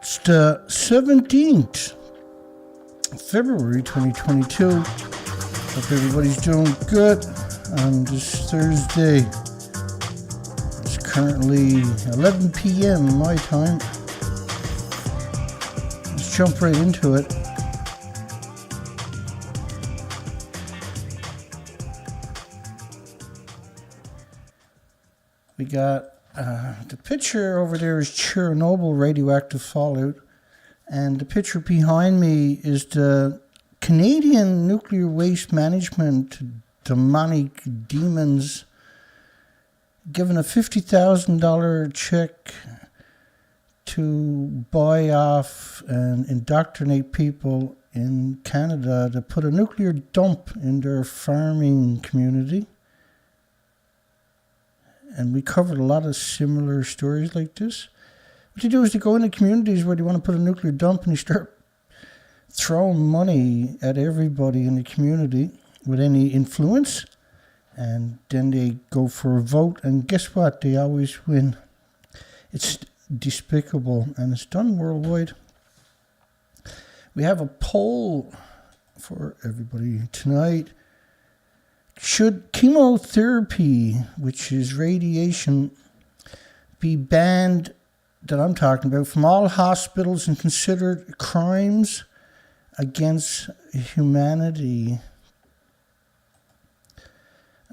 It's the 17th of February 2022. Hope everybody's doing good on this Thursday. It's currently 11 p.m. my time. Let's jump right into it. We got the picture over there is Chernobyl radioactive fallout, and the picture behind me is the Canadian Nuclear Waste Management demonic demons giving a $50,000 check to buy off and indoctrinate people in Canada to put a nuclear dump in their farming community. And we covered a lot of similar stories like this. What they do is they go into communities where they want to put a nuclear dump and they start throwing money at everybody in the community with any influence. And then they go for a vote, and guess what? They always win. It's despicable, and it's done worldwide. We have a poll for everybody tonight. Should chemotherapy, which is radiation, be banned, that I'm talking about, from all hospitals and considered crimes against humanity?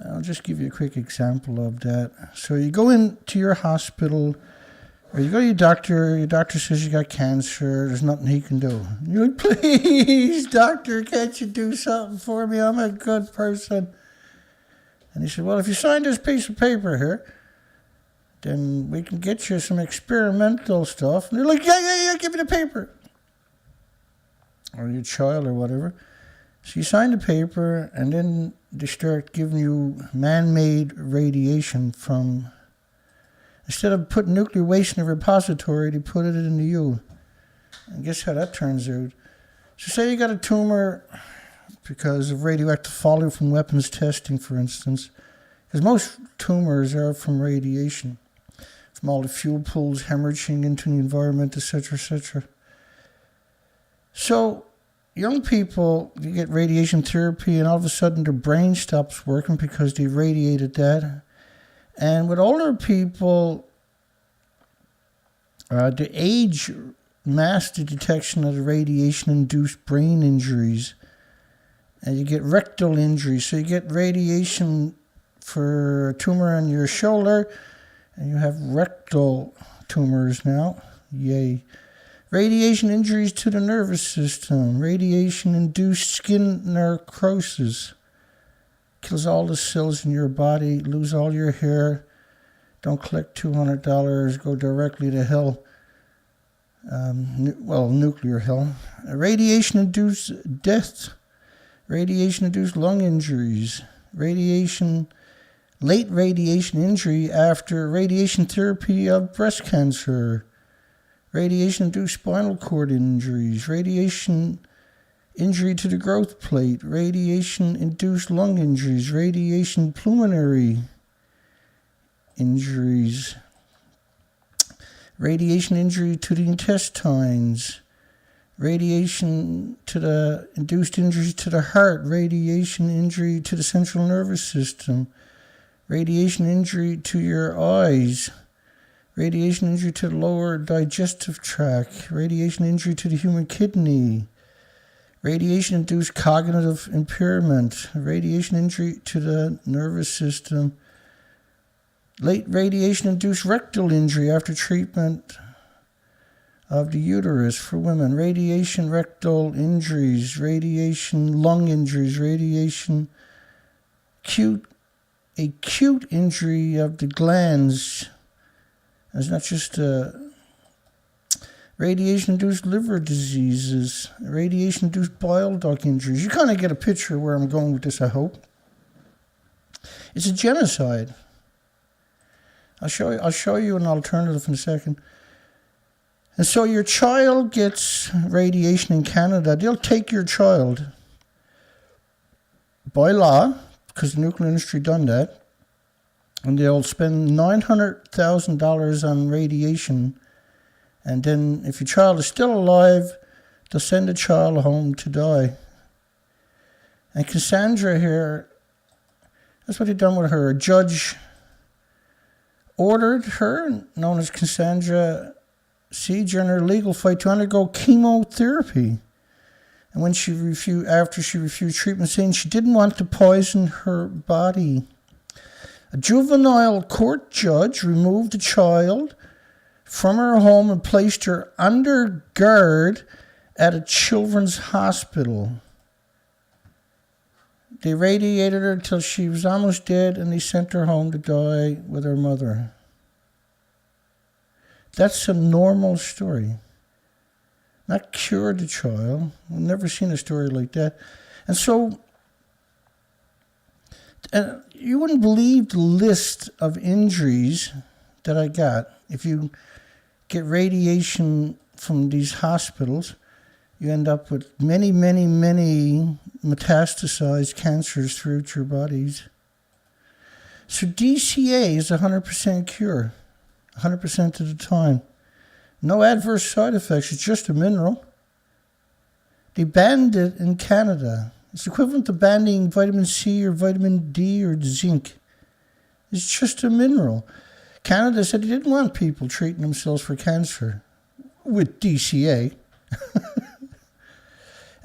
I'll just give you a quick example of that. So you go into your hospital, or you go to your doctor says you got cancer, there's nothing he can do. You're like, please, doctor, can't you do something for me? I'm a good person. And he said, well, if you sign this piece of paper here, then we can get you some experimental stuff. And they're like, yeah, give me the paper. Or your child or whatever. So you sign the paper, and then they start giving you man-made radiation from, instead of putting nuclear waste in a repository, they put it into you. And guess how that turns out? So say you got a tumor because of radioactive fallout from weapons testing, for instance. Because most tumors are from radiation, from all the fuel pools hemorrhaging into the environment, etc., etc. So young people, you get radiation therapy, and all of a sudden their brain stops working because they radiated that. And with older people, the age masks the detection of the radiation-induced brain injuries. And you get rectal injuries. So you get radiation for a tumor on your shoulder, and you have rectal tumors now. Yay. Radiation injuries to the nervous system. Radiation-induced skin necrosis. Kills all the cells in your body. Lose all your hair. Don't collect $200. Go directly to hell. Nuclear hell. Radiation-induced death. Radiation-induced lung injuries, late radiation injury after radiation therapy of breast cancer, radiation-induced spinal cord injuries, radiation injury to the growth plate, radiation-induced lung injuries, radiation pulmonary injuries, radiation injury to the intestines, radiation to the induced injuries to the heart, radiation injury to the central nervous system, radiation injury to your eyes, radiation injury to the lower digestive tract, radiation injury to the human kidney, radiation-induced cognitive impairment, radiation injury to the nervous system, late radiation-induced rectal injury after treatment of the uterus for women, radiation rectal injuries, radiation lung injuries, radiation acute injury of the glands. It's not just radiation-induced liver diseases, radiation-induced bile duct injuries. You kind of get a picture of where I'm going with this, I hope. It's a genocide. I'll show you an alternative in a second. And so your child gets radiation in Canada. They'll take your child by law, because the nuclear industry done that, and they'll spend $900,000 on radiation And then if your child is still alive, they'll send the child home to die. And Cassandra here, that's what they've done with her. A judge ordered her, known as Cassandra C, during her legal fight to undergo chemotherapy. And when after she refused treatment, saying she didn't want to poison her body. A juvenile court judge removed the child from her home and placed her under guard at a children's hospital. They radiated her until she was almost dead, and they sent her home to die with her mother. That's a normal story. Not cured the child. I've never seen a story like that. And so, you wouldn't believe the list of injuries that I got. If you get radiation from these hospitals, you end up with many, many, many metastasized cancers throughout your bodies. So DCA is 100% cure, 100% of the time. No adverse side effects, it's just a mineral. They banned it in Canada. It's equivalent to banning vitamin C or vitamin D or zinc. It's just a mineral. Canada said they didn't want people treating themselves for cancer with DCA.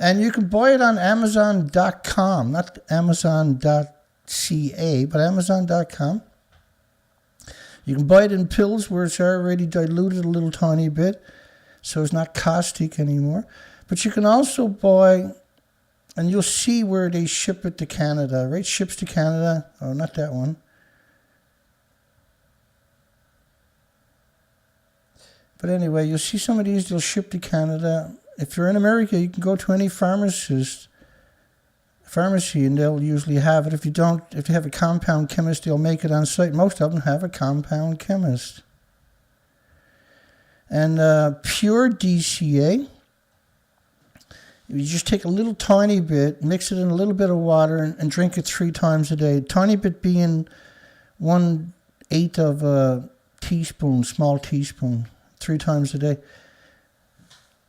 And you can buy it on Amazon.com, not Amazon.ca, but Amazon.com. You can buy it in pills where it's already diluted a little tiny bit, so it's not caustic anymore. But you can also buy, and you'll see where they ship it to Canada, right? Ships to Canada. Oh, not that one. But anyway, you'll see some of these, they'll ship to Canada. If you're in America, you can go to any pharmacy, and they'll usually have it. If you have a compound chemist, they'll make it on site. Most of them have a compound chemist. And pure DCA, you just take a little tiny bit, mix it in a little bit of water, and drink it 3 times a day. Tiny bit being 1/8 of a teaspoon, small teaspoon, 3 times a day.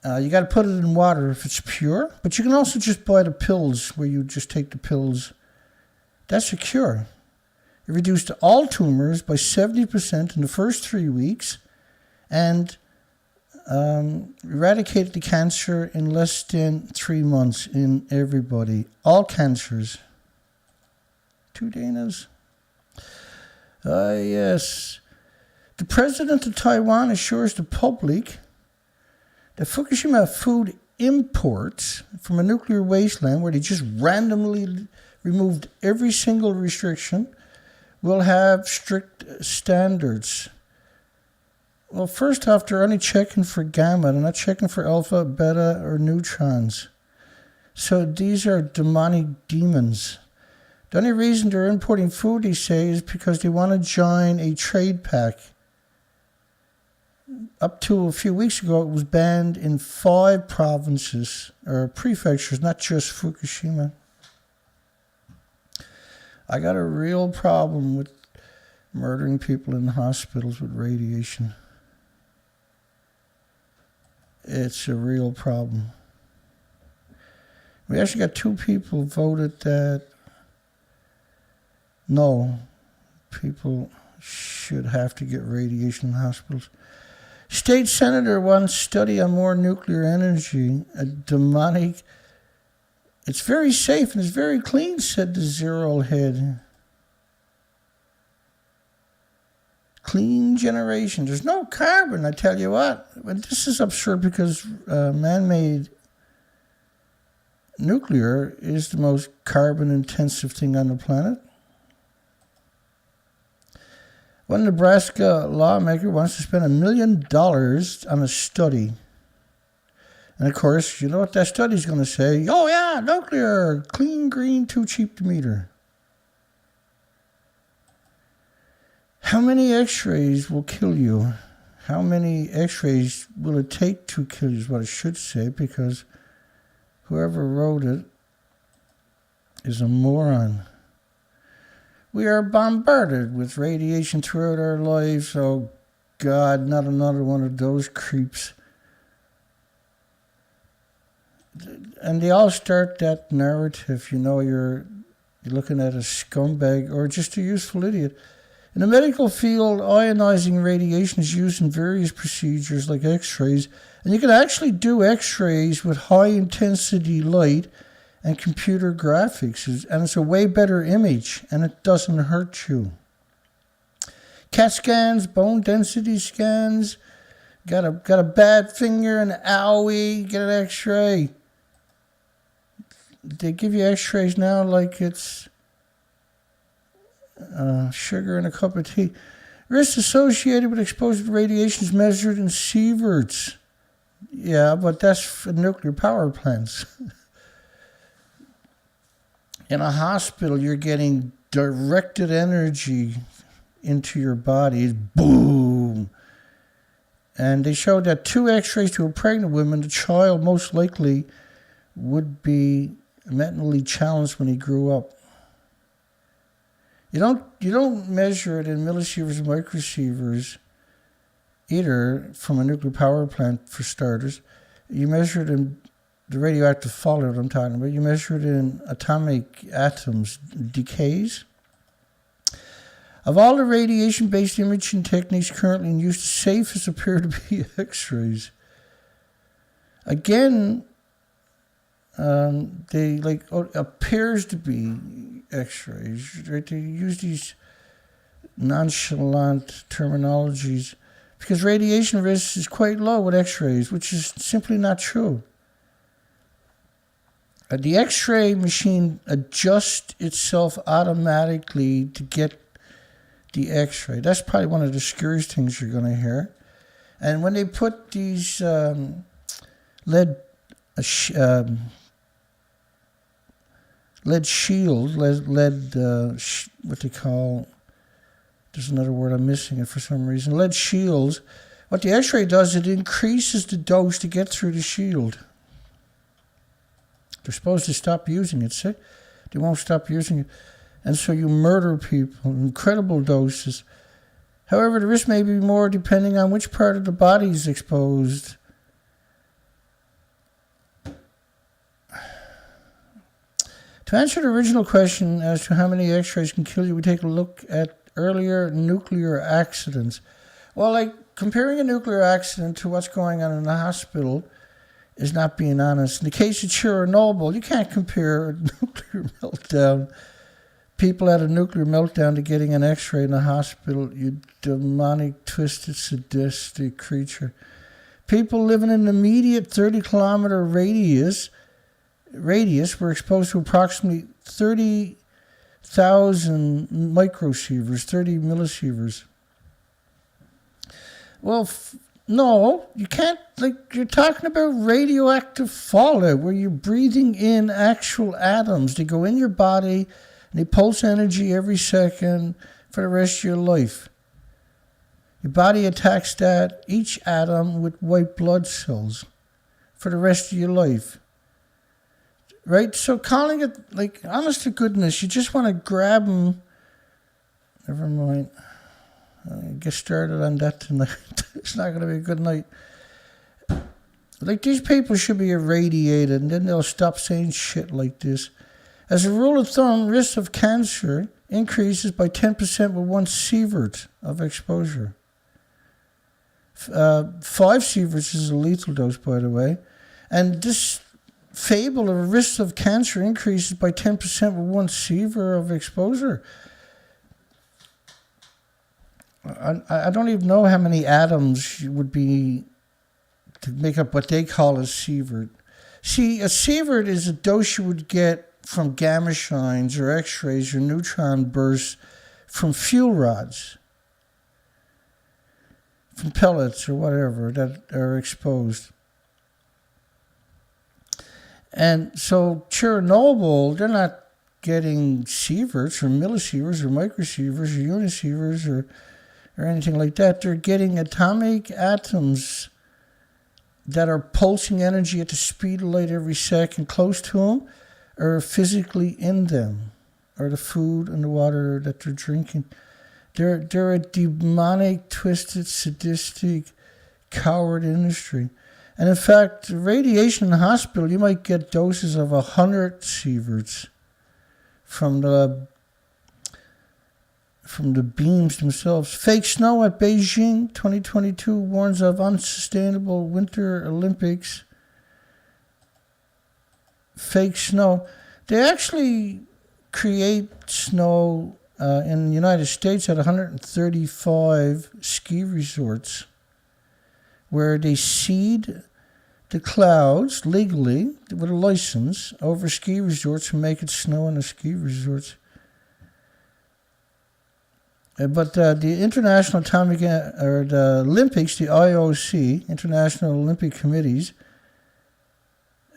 You got to put it in water if it's pure, but you can also just buy the pills where you just take the pills. That's a cure. It reduced all tumors by 70% in the first 3 weeks and eradicated the cancer in less than 3 months in everybody. All cancers. 2 Danas. Yes. The president of Taiwan assures the public that Fukushima food imports from a nuclear wasteland where they just randomly removed every single restriction will have strict standards. Well, first off, they're only checking for gamma. They're not checking for alpha, beta, or neutrons. So these are demonic demons. The only reason they're importing food, they say, is because they want to join a trade pact. Up to a few weeks ago, it was banned in 5 provinces, or prefectures, not just Fukushima. I got a real problem with murdering people in hospitals with radiation. It's a real problem. We actually got 2 people voted that no, people should have to get radiation in hospitals. State senator wants study on more nuclear energy. A demonic. It's very safe and it's very clean, said the zero head. Clean generation. There's no carbon, I tell you what. But this is absurd because man-made nuclear is the most carbon-intensive thing on the planet. One Nebraska lawmaker wants to spend $1 million on a study. And of course, you know what that study's going to say? Oh yeah, nuclear, clean, green, too cheap to meter. How many x-rays will kill you? How many x-rays will it take to kill you is what it should say, because whoever wrote it is a moron. We are bombarded with radiation throughout our lives, so God, not another one of those creeps. And they all start that narrative, you're looking at a scumbag or just a useful idiot. In the medical field, ionizing radiation is used in various procedures like x-rays, and you can actually do x-rays with high-intensity light and computer graphics, and it's a way better image, and it doesn't hurt you. CAT scans, bone density scans, got a bad finger, and owie, get an x-ray. They give you x-rays now like it's sugar in a cup of tea. Risks associated with exposure to radiation is measured in sieverts. Yeah, but that's for nuclear power plants. In a hospital, you're getting directed energy into your body. Boom! And they showed that 2 x-rays to a pregnant woman, the child most likely would be mentally challenged when he grew up. You don't measure it in millisieverts and microsieverts either from a nuclear power plant, for starters. You measure it in the radioactive fallout I'm talking about. You measure it in atomic atoms decays. Of all the radiation-based imaging techniques currently in use, the safest appear to be X-rays. Again, appears to be X-rays. Right? They use these nonchalant terminologies because radiation risk is quite low with X-rays, which is simply not true. The X-ray machine adjusts itself automatically to get the X-ray. That's probably one of the scariest things you're going to hear. And when they put these lead shield, what they call, there's another word, I'm missing it for some reason, lead shields, what the X-ray does, it increases the dose to get through the shield. They're supposed to stop using it, see? They won't stop using it. And so you murder people in incredible doses. However, the risk may be more depending on which part of the body is exposed. To answer the original question as to how many X-rays can kill you, we take a look at earlier nuclear accidents. Well, like comparing a nuclear accident to what's going on in the hospital is not being honest. In the case of Chernobyl, you can't compare a nuclear meltdown. People had a nuclear meltdown to getting an X-ray in the hospital. You demonic, twisted, sadistic creature. People living in the immediate 30-kilometer radius were exposed to approximately 30,000 microsieverts, 30 millisieverts. Well, no, you can't, you're talking about radioactive fallout where you're breathing in actual atoms. They go in your body and they pulse energy every second for the rest of your life. Your body attacks each atom with white blood cells for the rest of your life. Right? So calling it, honest to goodness, you just want to grab them. Never mind. Get started on that tonight. It's not going to be a good night. These people should be irradiated, and then they'll stop saying shit like this. As a rule of thumb, risk of cancer increases by 10% with 1 sievert of exposure. 5 sieverts is a lethal dose, by the way. And this fable of a risk of cancer increases by 10% with 1 sievert of exposure. I don't even know how many atoms would be to make up what they call a sievert. See, a sievert is a dose you would get from gamma shines or X-rays or neutron bursts from fuel rods, from pellets or whatever that are exposed. And so Chernobyl, they're not getting sieverts or millisieverts or microsieverts or unisieverts or anything like that. They're getting atomic atoms that are pulsing energy at the speed of light every second close to them or physically in them, or the food and the water that they're drinking. They're a demonic, twisted, sadistic, coward industry. And in fact, radiation in the hospital, you might get doses of 100 sieverts from the beams themselves. Fake snow at Beijing 2022 warns of unsustainable Winter Olympics. Fake snow. They actually create snow in the United States at 135 ski resorts where they seed the clouds legally with a license over ski resorts and make it snow in the ski resorts. But the International Atomic or the Olympics, the IOC, International Olympic Committees,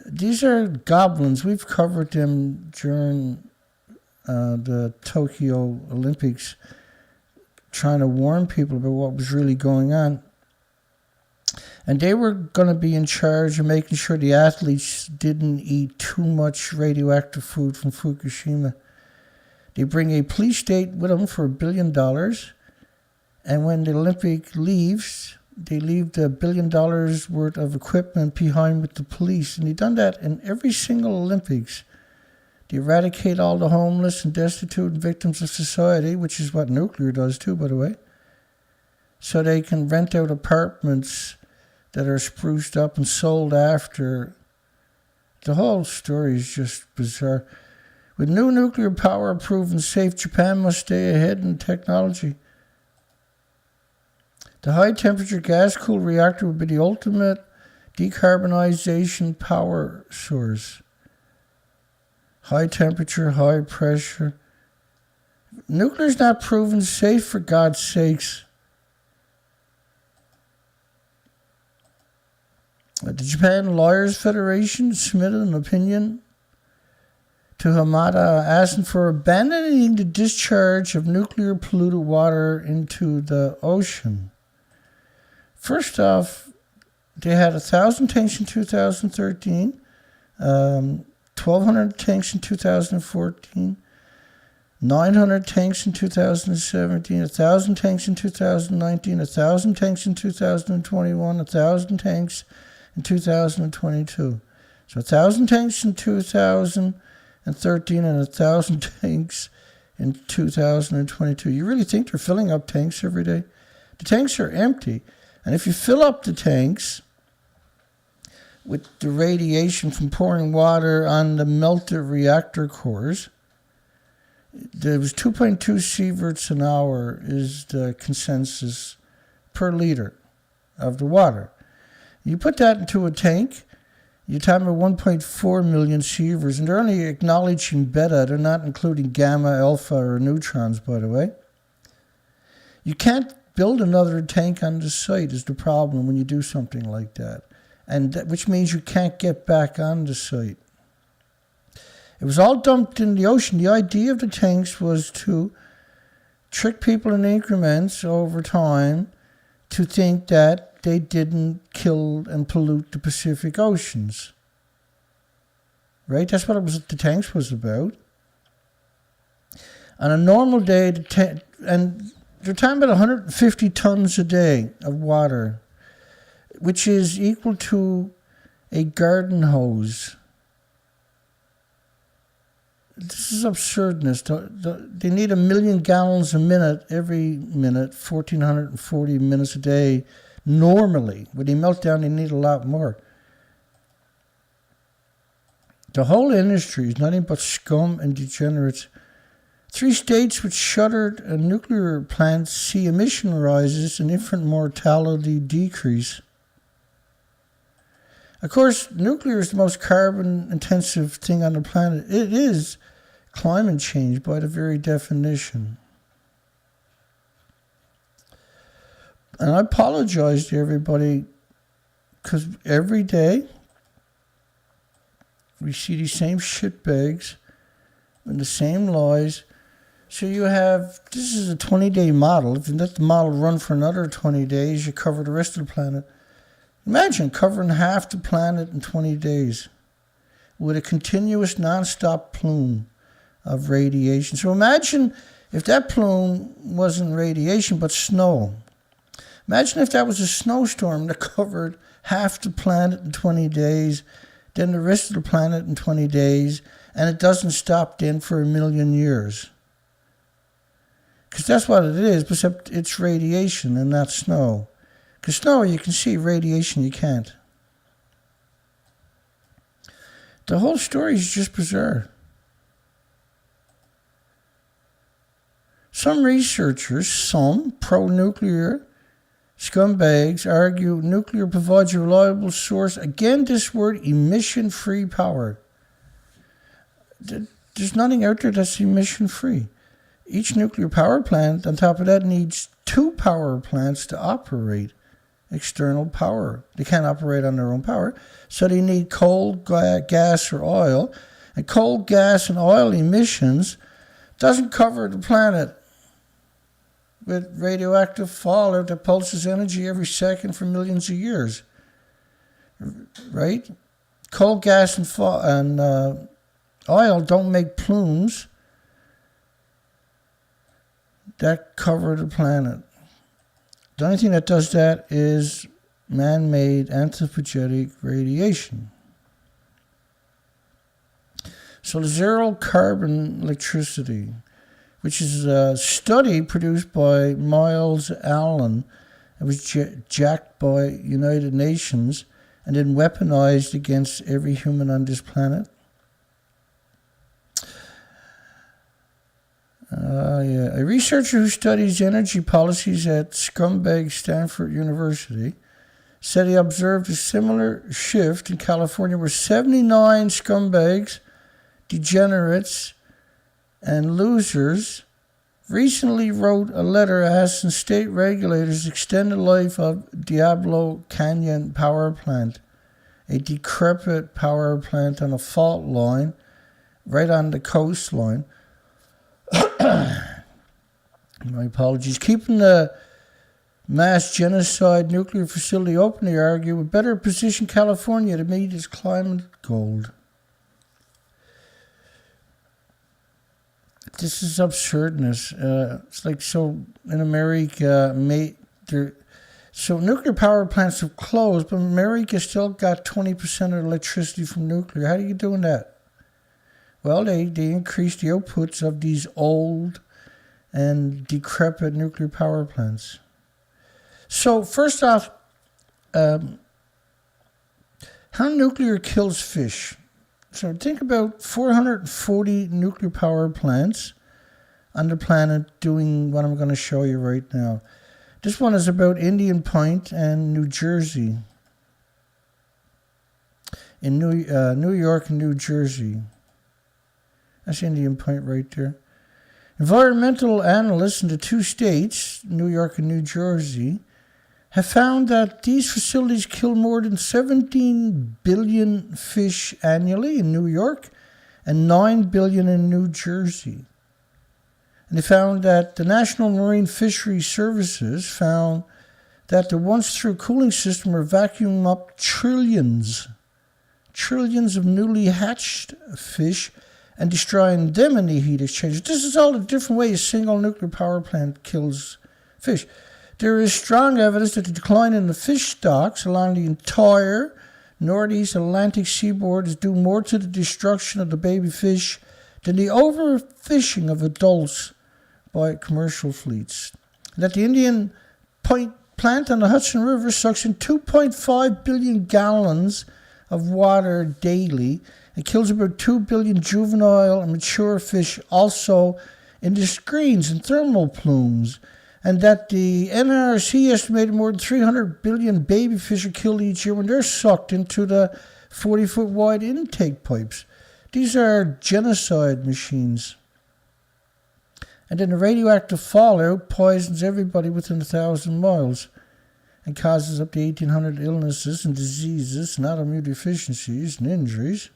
these are goblins. We've covered them during the Tokyo Olympics, trying to warn people about what was really going on. And they were going to be in charge of making sure the athletes didn't eat too much radioactive food from Fukushima. They bring a police state with them for $1 billion. And when the Olympic leaves, they leave the $1 billion worth of equipment behind with the police. And they've done that in every single Olympics. They eradicate all the homeless and destitute and victims of society, which is what nuclear does too, by the way. So they can rent out apartments that are spruced up and sold after. The whole story is just bizarre. With new nuclear power proven safe, Japan must stay ahead in technology. The high-temperature gas-cooled reactor would be the ultimate decarbonization power source. High temperature, high pressure. Nuclear's not proven safe, for God's sakes. The Japan Lawyers Federation submitted an opinion to Hamada asking for abandoning the discharge of nuclear polluted water into the ocean. First off, they had 1,000 tanks in 2013, 1,200 tanks in 2014, 900 tanks in 2017, 1,000 tanks in 2019, 1,000 tanks in 2021, 1,000 tanks in 2022. So 1,000 tanks in 2013 and 1,000 tanks in 2022. You really think they're filling up tanks every day? The tanks are empty. And if you fill up the tanks with the radiation from pouring water on the melted reactor cores, there was 2.2 sieverts an hour is the consensus per liter of the water. You put that into a tank, you're talking about 1.4 million sieverts, and they're only acknowledging beta. They're not including gamma, alpha, or neutrons, by the way. You can't build another tank on the site is the problem when you do something like that, which means you can't get back on the site. It was all dumped in the ocean. The idea of the tanks was to trick people in increments over time to think that they didn't kill and pollute the Pacific Oceans. Right? That's what the tanks was about. On a normal day, and they're talking about 150 tons a day of water, which is equal to a garden hose. This is absurdness. They need 1 million gallons a minute, every minute, 1,440 minutes a day, normally. When they melt down, they need a lot more. The whole industry is nothing but scum and degenerates. 3 states with shuttered nuclear plants see emission rises and infant mortality decrease. Of course, nuclear is the most carbon-intensive thing on the planet. It is climate change by the very definition. And I apologize to everybody because every day we see these same shitbags and the same lies. So you have, this is a 20-day model. If you let the model run for another 20 days, you cover the rest of the planet. Imagine covering half the planet in 20 days with a continuous non-stop plume of radiation. So imagine if that plume wasn't radiation but snow, imagine if that was a snowstorm that covered half the planet in 20 days, then the rest of the planet in 20 days, and it doesn't stop then for 1 million years. Because that's what it is, except it's radiation and not snow. Because snow you can see, radiation you can't. The whole story is just bizarre. Some researchers, some pro-nuclear scumbags, argue nuclear provides a reliable source. Again, this word, emission-free power. There's nothing out there that's emission-free. Each nuclear power plant, on top of that, needs 2 power plants to operate external power. They can't operate on their own power, so they need coal, gas, or oil. And coal, gas, and oil emissions doesn't cover the planet with radioactive fallout that pulses energy every second for millions of years. Right? Coal, gas, and oil don't make plumes that cover the planet. The only thing that does that is man-made anthropogenic radiation. So the zero carbon electricity, which is a study produced by Miles Allen, it was jacked by United Nations and then weaponized against every human on this planet. A researcher who studies energy policies at scumbag Stanford University said he observed a similar shift in California where 79 scumbags, degenerates, and losers recently wrote a letter asking state regulators to extend the life of Diablo Canyon Power Plant, a decrepit power plant on a fault line right on the coastline. My apologies. Keeping the mass genocide nuclear facility open, they argue, would better position California to meet its climate goal. This is absurdness. It's like, so in America, so nuclear power plants have closed, but America still got 20% of the electricity from nuclear. How are you doing that? Well, they increased the outputs of these old and decrepit nuclear power plants. So first off, how nuclear kills fish. So think about 440 nuclear power plants on the planet doing what I'm going to show you right now. This one is about Indian Point and New Jersey. In New York and New Jersey. That's Indian Point right there. Environmental analysts in the 2 states, New York and New Jersey, have found that these facilities kill more than 17 billion fish annually in New York and 9 billion in New Jersey. And they found that the National Marine Fisheries Services found that the once-through cooling system were vacuuming up trillions of newly hatched fish and destroying them in the heat exchange. This is all the different ways a single nuclear power plant kills fish. There is strong evidence that the decline in the fish stocks along the entire northeast Atlantic seaboard is due more to the destruction of the baby fish than the overfishing of adults by commercial fleets. That the Indian Point plant on the Hudson River sucks in 2.5 billion gallons of water daily. It kills about 2 billion juvenile and mature fish also in the screens and thermal plumes. And that the NRC estimated more than 300 billion baby fish are killed each year when they're sucked into the 40-foot wide intake pipes. These are genocide machines. And then the radioactive fallout poisons everybody within 1,000 miles and causes up to 1,800 illnesses and diseases and autoimmune deficiencies and injuries.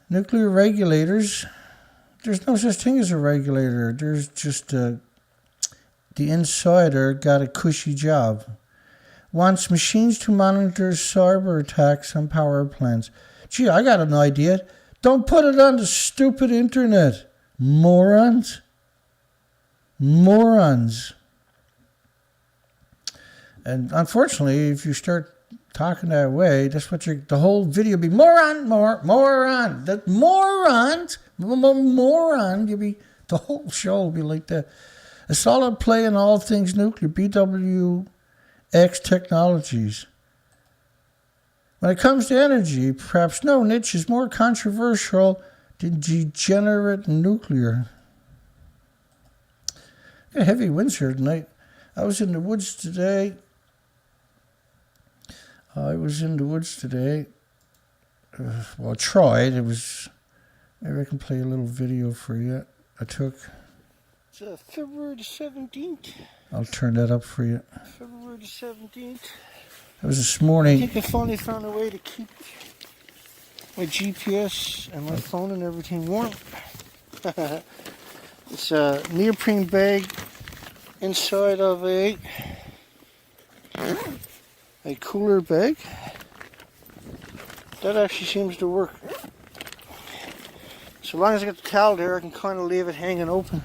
Nuclear regulators, there's no such thing as a regulator. There's just the insider got a cushy job. Wants machines to monitor cyber attacks on power plants. Gee, I got an idea. Don't put it on the stupid internet. Morons. Morons. And unfortunately, if you start talking that way, that's what the whole video be. Moron. That morons. Moron. The whole show will be like that. A solid play in all things nuclear. BWX Technologies. When it comes to energy, perhaps no niche is more controversial than degenerate nuclear. Got heavy winds here tonight. I was in the woods today. Well, I tried. Maybe I can play a little video for you. I took. It's February the 17th. I'll turn that up for you. February the 17th. That was this morning. I think I finally found a way to keep my GPS and my phone and everything warm. It's a neoprene bag inside of a cooler bag. That actually seems to work. So long as I get the towel there, I can kind of leave it hanging open.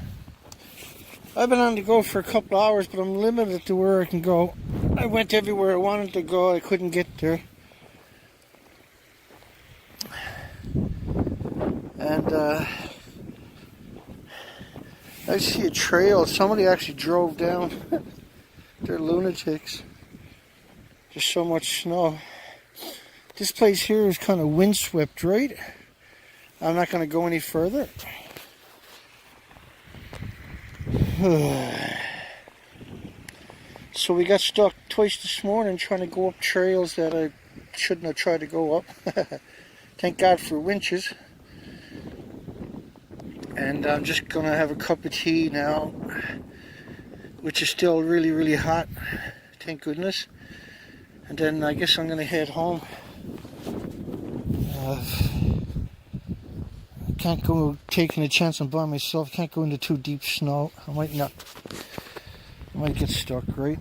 I've been on the go for a couple of hours, but I'm limited to where I can go. I went everywhere I wanted to go. I couldn't get there. And I see a trail. Somebody actually drove down. They're lunatics. There's so much snow. This place here is kind of windswept, right? I'm not going to go any further. So we got stuck twice this morning trying to go up trails that I shouldn't have tried to go up. Thank God for winches. And I'm just going to have a cup of tea now, which is still really, really hot. Thank goodness. And then I guess I'm going to head home. I can't go taking a chance on by myself. Can't go into too deep snow. I might get stuck, right?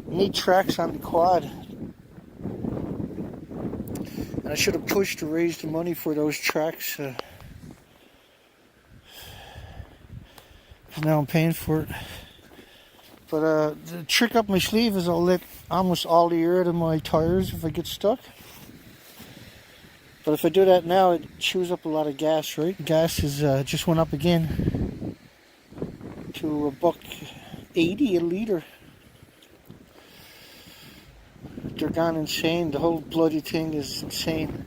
Need tracks on the quad. And I should have pushed to raise the money for those tracks. Now I'm paying for it. But the trick up my sleeve is I'll let almost all the air out of my tires if I get stuck. But if I do that now, it chews up a lot of gas, right? Gas is just went up again to $1.80 a liter. They're gone insane. The whole bloody thing is insane.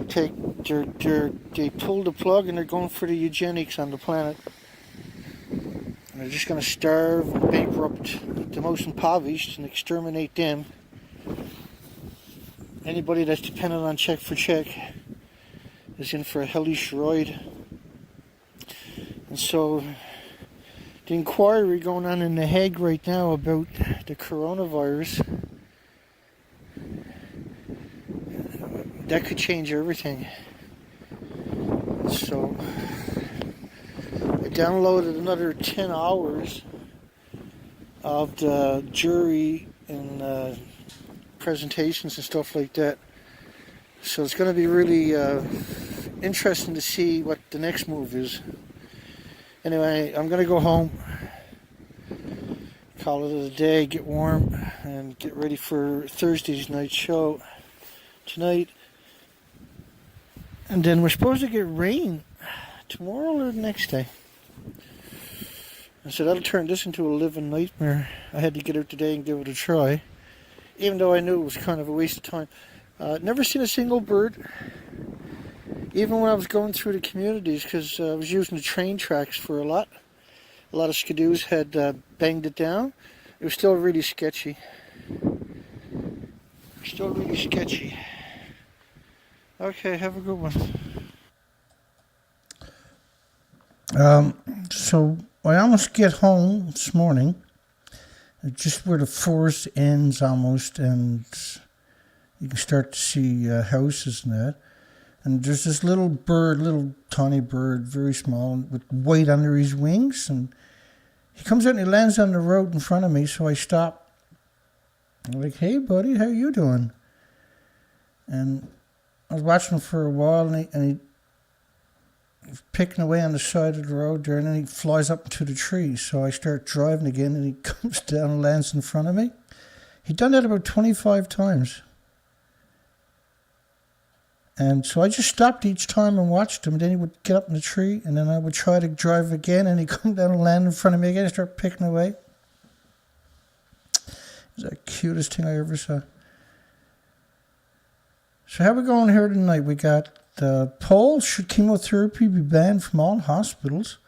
They pulled the plug and they're going for the eugenics on the planet. And they're just going to starve and bankrupt the most impoverished and exterminate them. Anybody that's dependent on check for check is in for a hellish ride. And so the inquiry going on in The Hague right now about the coronavirus, that could change everything. So I downloaded another 10 hours of the jury and presentations and stuff like that. So it's going to be really interesting to see what the next move is. Anyway, I'm going to go home, call it a day, get warm, and get ready for Thursday's night show tonight. And then we're supposed to get rain tomorrow or the next day. And so that'll turn this into a living nightmare. I had to get out today and give it a try, even though I knew it was kind of a waste of time. Never seen a single bird, even when I was going through the communities, because I was using the train tracks for a lot. A lot of skidoos had banged it down. It was still really sketchy. Okay, have a good one. So I almost get home this morning, just where the forest ends almost, and you can start to see houses and that. And there's this little tiny bird, very small, with white under his wings, and he comes out and he lands on the road in front of me, so I stop. I'm like, hey buddy, how you doing? And I was watching him for a while, and he was picking away on the side of the road there, and then he flies up into the tree. So I start driving again, and he comes down and lands in front of me. He'd done that about 25 times. And so I just stopped each time and watched him. And then he would get up in the tree, and then I would try to drive again, and he'd come down and land in front of me again and start picking away. It was the cutest thing I ever saw. So how are we going here tonight? We got polls. Should chemotherapy be banned from all hospitals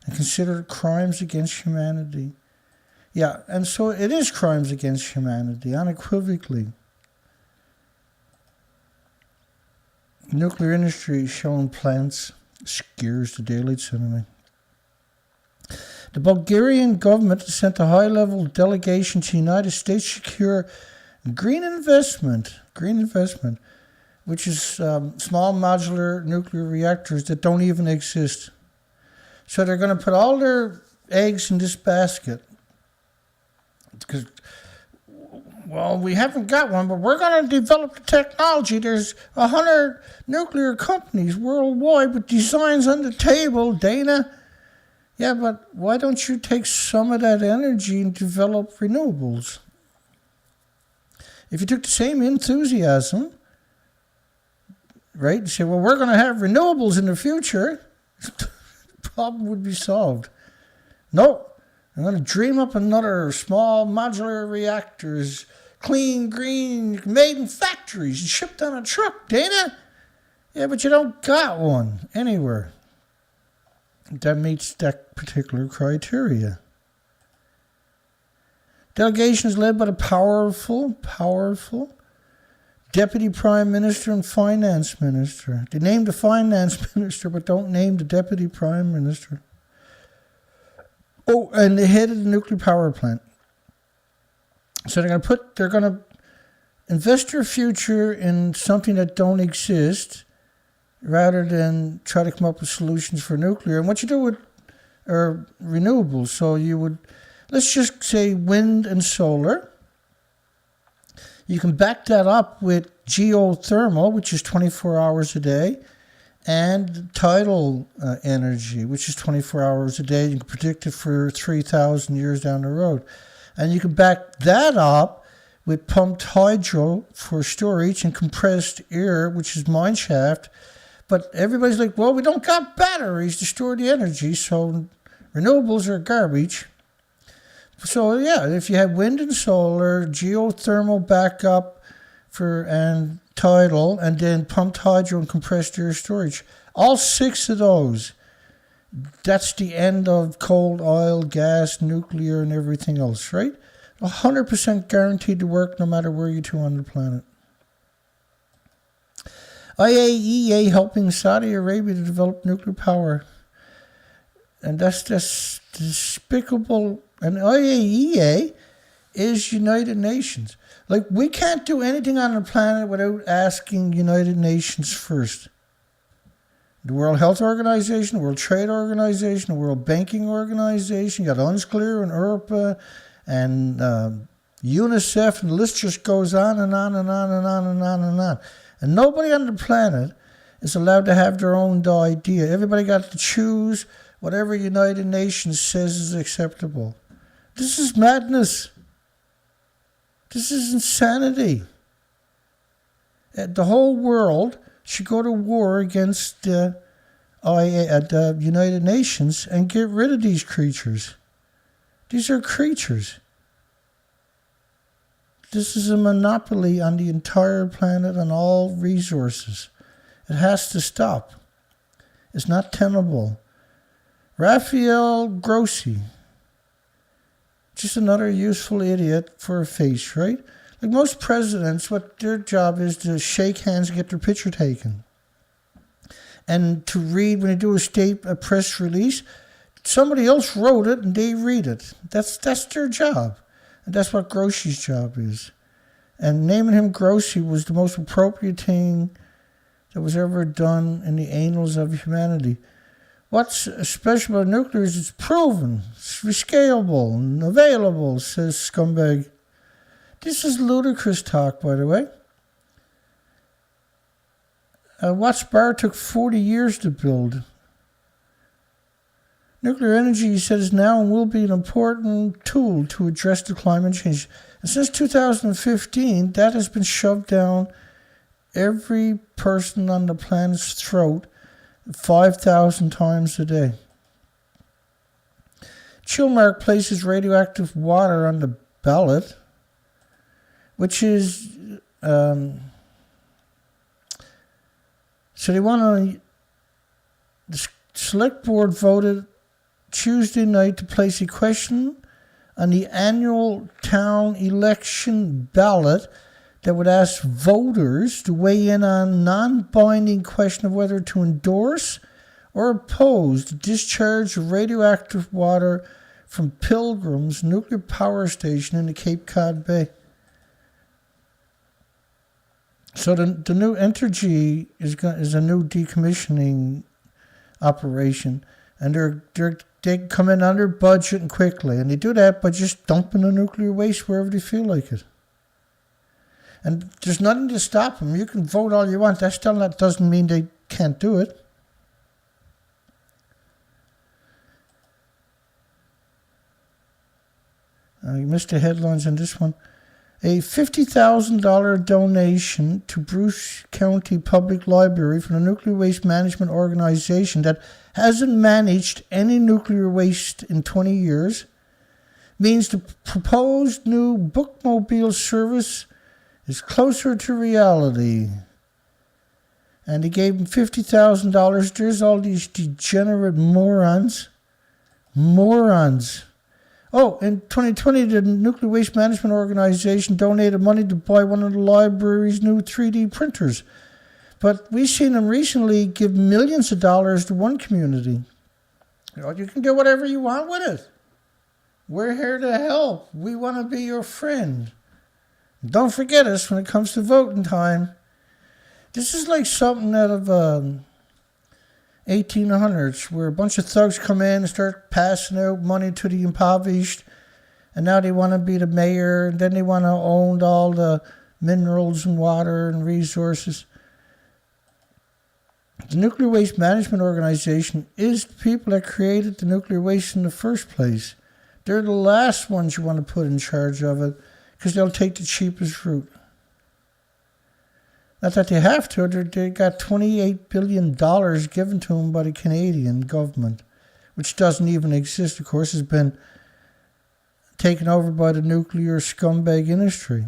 and considered crimes against humanity? Yeah, and so it is crimes against humanity, unequivocally. Nuclear industry showing plants scares the daylights out of me. The Bulgarian government has sent a high-level delegation to the United States to secure green investment, which is small modular nuclear reactors that don't even exist. So they're going to put all their eggs in this basket. Because, well, we haven't got one, but we're going to develop the technology. There's 100 nuclear companies worldwide with designs on the table, Dana. Yeah, but why don't you take some of that energy and develop renewables? If you took the same enthusiasm, right, and say, well, we're going to have renewables in the future, the problem would be solved. No, I'm going to dream up another small modular reactors, clean, green, made in factories, and shipped on a truck, Dana. Yeah, but you don't got one anywhere that meets that particular criteria. Delegation is led by the powerful Deputy Prime Minister and Finance Minister. They named the Finance Minister, but don't name the Deputy Prime Minister. Oh, and the head of the nuclear power plant. So they're going to invest their future in something that don't exist, rather than try to come up with solutions for nuclear. And what you do with renewables, so you would, let's just say wind and solar. You can back that up with geothermal, which is 24 hours a day, and tidal energy, which is 24 hours a day. You can predict it for 3,000 years down the road. And you can back that up with pumped hydro for storage and compressed air, which is mine shaft. But everybody's like, well, we don't got batteries to store the energy, so renewables are garbage. So yeah, if you have wind and solar, geothermal backup and tidal, and then pumped hydro and compressed air storage, all 6 of those, that's the end of coal, oil, gas, nuclear, and everything else, right? 100% guaranteed to work no matter where you two on the planet. IAEA helping Saudi Arabia to develop nuclear power. And that's just despicable. And IAEA is United Nations. Like, we can't do anything on the planet without asking United Nations first. The World Health Organization, the World Trade Organization, the World Banking Organization, you got UNSCLEAR and ERPA and UNICEF, and the list just goes on and on and on and on and on and on. And nobody on the planet is allowed to have their own idea. Everybody got to choose whatever United Nations says is acceptable. This is madness. This is insanity. The whole world should go to war against the United Nations and get rid of these creatures. These are creatures. This is a monopoly on the entire planet and all resources. It has to stop. It's not tenable. Rafael Grossi. Just another useful idiot for a face, right? Like most presidents, what their job is to shake hands and get their picture taken. And to read, when they do a press release, somebody else wrote it and they read it. That's their job. And that's what Grossi's job is. And naming him Grossi was the most appropriate thing that was ever done in the annals of humanity. What's special about nuclear is it's proven, it's rescalable and available, says scumbag. This is ludicrous talk, by the way. Watts Bar took 40 years to build. Nuclear energy, he said, is now and will be an important tool to address the climate change. And since 2015, that has been shoved down every person on the planet's throat 5,000 times a day. Chilmark places radioactive water on the ballot, which is... so they want to... The select board voted Tuesday night to place a question on the annual town election ballot that would ask voters to weigh in on a non-binding question of whether to endorse or oppose the discharge of radioactive water from Pilgrim's Nuclear Power Station in the Cape Cod Bay. So the new Entergy is a new decommissioning operation, and they come in under budget and quickly, and they do that by just dumping the nuclear waste wherever they feel like it. And there's nothing to stop them. You can vote all you want. That doesn't mean they can't do it. You missed the headlines on this one. A $50,000 donation to Bruce County Public Library from the Nuclear Waste Management Organization that hasn't managed any nuclear waste in 20 years means the proposed new bookmobile service is closer to reality. And he gave him $50,000. There's all these degenerate morons. Oh, in 2020, the Nuclear Waste Management Organization donated money to buy one of the library's new 3D printers. But we've seen them recently give millions of dollars to one community. You can do whatever you want with it. We're here to help. We want to be your friend. Don't forget us when it comes to voting time. This is like something out of 1800s, where a bunch of thugs come in and start passing out money to the impoverished, and now they want to be the mayor, and then they want to own all the minerals and water and resources. The Nuclear Waste Management Organization is the people that created the nuclear waste in the first place. They're the last ones you want to put in charge of it, because they'll take the cheapest route. Not that they have to. They got $28 billion given to them by the Canadian government, which doesn't even exist, of course. Has been taken over by the nuclear scumbag industry.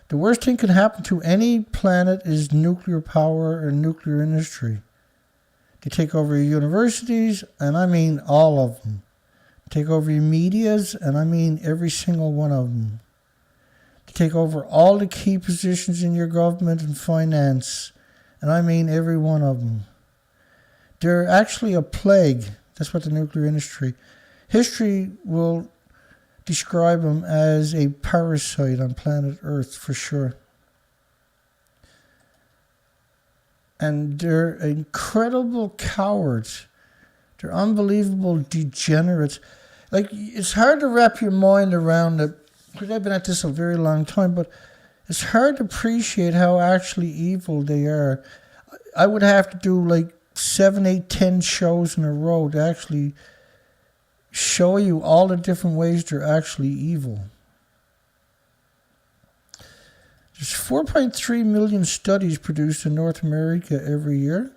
The worst thing can happen to any planet is nuclear power or nuclear industry. They take over your universities, and I mean all of them. Take over your medias, and I mean every single one of them. Take over all the key positions in your government and finance, and I mean every one of them. They're actually a plague. That's what the nuclear industry. History will describe them as a parasite on planet Earth for sure. And they're incredible cowards. They're unbelievable degenerates. Like, it's hard to wrap your mind around it. Because I've been at this a very long time, but it's hard to appreciate how actually evil they are. I would have to do like 7, 8, 10 shows in a row to actually show you all the different ways they're actually evil. There's 4.3 million studies produced in North America every year.